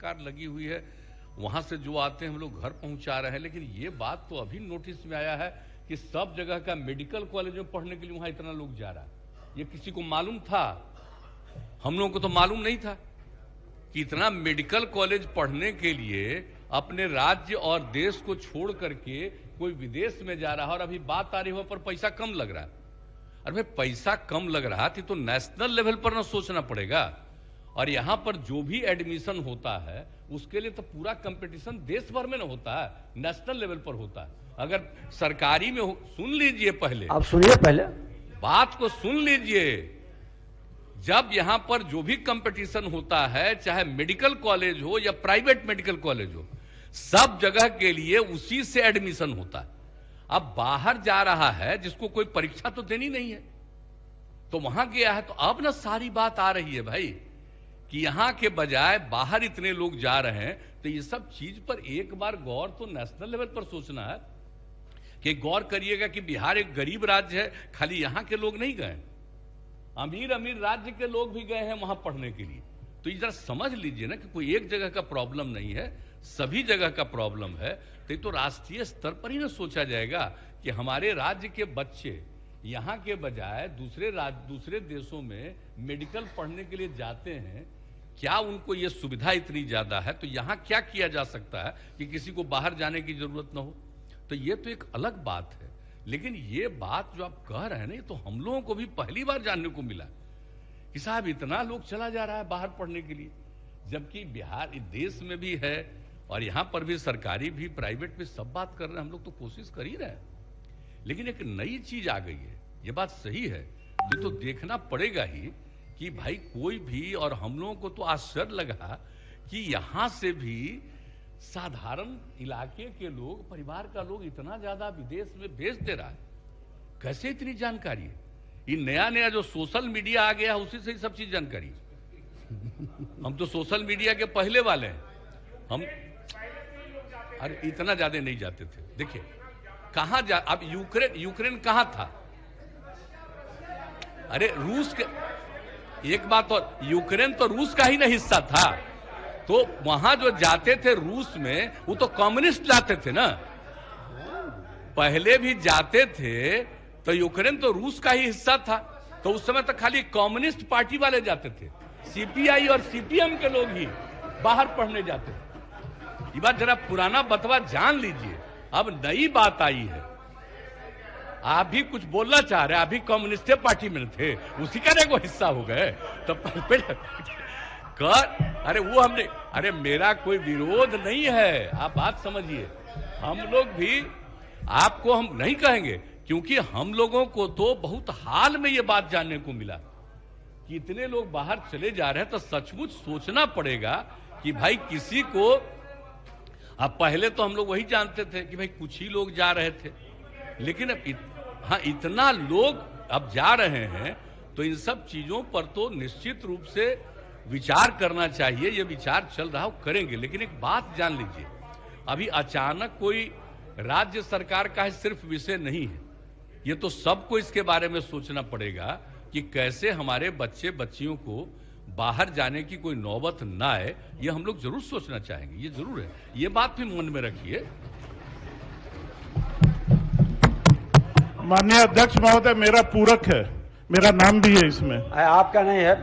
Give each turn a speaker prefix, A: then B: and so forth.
A: Car लगी हुई है, वहां से जो आते हैं हम लोग घर पहुंचा रहे हैं। लेकिन ये बात तो अभी नोटिस में आया है कि सब जगह का मेडिकल कॉलेज में पढ़ने के लिए वहां इतना लोग जा रहा है। ये किसी को मालूम था? हम लोगों को तो मालूम नहीं था कि इतना मेडिकल कॉलेज पढ़ने के लिए अपने राज्य और देश को छोड़ करके कोई विदेश में जा रहा है। और अभी बात आ रही है पर पैसा कम लग रहा है। अरे भाई, पैसा कम लग रहा थी तो नेशनल लेवल पर ना सोचना पड़ेगा। और यहां पर जो भी एडमिशन होता है उसके लिए तो पूरा कंपटीशन देश भर में ना होता है, नेशनल लेवल पर होता है। अगर सरकारी में सुन लीजिए, पहले
B: आप सुनिए, पहले
A: बात को सुन लीजिए। जब यहां पर जो भी कंपटीशन होता है, चाहे मेडिकल कॉलेज हो या प्राइवेट मेडिकल कॉलेज हो, सब जगह के लिए उसी से एडमिशन होता है। अब बाहर जा रहा है जिसको कोई परीक्षा तो देनी नहीं है, तो वहां गया है, तो अब ना सारी बात आ रही है भाई कि यहां के बजाय बाहर इतने लोग जा रहे हैं। तो ये सब चीज पर एक बार गौर तो नेशनल लेवल पर सोचना है कि गौर करिएगा कि बिहार एक गरीब राज्य है, खाली यहां के लोग नहीं गए, अमीर अमीर राज्य के लोग भी गए हैं वहां पढ़ने के लिए। तो ये जरा समझ लीजिए ना कि कोई एक जगह का प्रॉब्लम नहीं है, सभी जगह का प्रॉब्लम है। तो राष्ट्रीय स्तर पर ही ना सोचा जाएगा कि हमारे राज्य के बच्चे यहां के बजाय दूसरे देशों में मेडिकल पढ़ने के लिए जाते हैं, क्या उनको ये सुविधा इतनी ज्यादा है तो यहां क्या किया जा सकता है कि किसी को बाहर जाने की जरूरत ना हो? तो ये तो एक अलग बात है। लेकिन ये बात जो आप कह रहे हैं ना, ये तो हम लोगों को भी पहली बार जानने को मिला कि साहब इतना लोग चला जा रहा है बाहर पढ़ने के लिए, जबकि बिहार देश में भी है और यहां पर भी सरकारी भी प्राइवेट भी सब बात कर रहे हैं। हम लोग तो कोशिश कर ही रहे हैं, लेकिन एक नई चीज आ गई है। ये बात सही है, ये तो देखना पड़ेगा ही कि भाई कोई भी, और हम लोगों को तो आश्चर्य लगा कि यहां से भी साधारण इलाके के लोग, परिवार का लोग इतना ज्यादा विदेश में भेज दे रहा है। कैसे इतनी जानकारी है? ये नया नया जो सोशल मीडिया आ गया है उसी से ही सब चीज जानकारी है। हम तो सोशल मीडिया के पहले वाले हैं। हम अरे इतना ज्यादा नहीं जाते थे। देखिए कहां जा, अब यूक्रेन कहां था? अरे रूस के, एक बात और, यूक्रेन तो रूस का ही ना हिस्सा था, तो वहां जो जाते थे रूस में वो तो कम्युनिस्ट जाते थे ना, पहले भी जाते थे। तो यूक्रेन तो रूस का ही हिस्सा था, तो उस समय तो खाली कम्युनिस्ट पार्टी वाले जाते थे, सीपीआई और सीपीएम के लोग ही बाहर पढ़ने जाते थे। ये बात जरा पुराना बतवा जान लीजिए। अब नई बात आई है, आप भी कुछ बोलना चाह रहे हैं, आप भी कम्युनिस्ट पार्टी में थे, उसी का देखो हिस्सा हो गए। तो अरे वो हमने, अरे मेरा कोई विरोध नहीं है, आप बात समझिए। हम लोग भी आपको हम नहीं कहेंगे, क्योंकि हम लोगों को तो बहुत हाल में ये बात जानने को मिला कि इतने लोग बाहर चले जा रहे हैं। तो सचमुच सोचना पड़ेगा कि भाई किसी को, अब पहले तो हम लोग वही जानते थे कि भाई कुछ ही लोग जा रहे थे, लेकिन अब हाँ इतना लोग अब जा रहे हैं, तो इन सब चीजों पर तो निश्चित रूप से विचार करना चाहिए। ये विचार चल रहा हो, करेंगे। लेकिन एक बात जान लीजिए, अभी अचानक कोई राज्य सरकार का ही सिर्फ विषय नहीं है, ये तो सबको इसके बारे में सोचना पड़ेगा कि कैसे हमारे बच्चे बच्चियों को बाहर जाने की कोई नौबत ना आए। ये हम लोग जरूर सोचना चाहेंगे, ये जरूर है। ये बात भी मन में रखिए।
C: माननीय अध्यक्ष महोदय, मेरा पूरक है, मेरा नाम भी है इसमें।
B: आपका नहीं है।